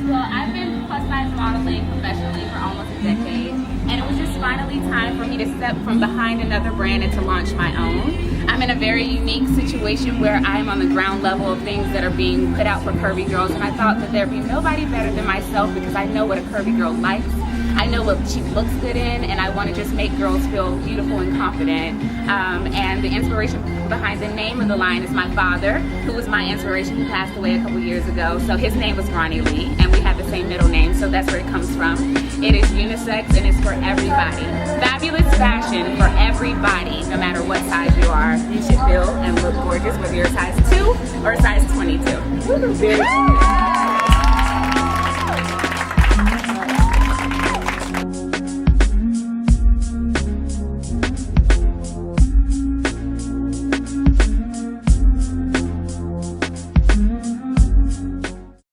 Well, I've been plus size modeling professionally for almost a decade, and it was just finally time for me to step from behind another brand and to launch my own. I'm in a very unique situation where I'm on the ground level of things that are being put out for curvy girls, and I thought that there'd be nobody better than myself because I know what a curvy girl likes. I know what she looks good in, and I want to just make girls feel beautiful and confident. And the inspiration behind the name of the line is my father, who was my inspiration. He passed away a couple years ago, so his name was Ronnie Lee, and we have the same middle name, so that's where it comes from. It is unisex, and it's for everybody. Fabulous fashion for everybody, no matter what size you are. You should feel and look gorgeous, whether you're a size 2 or a size 22.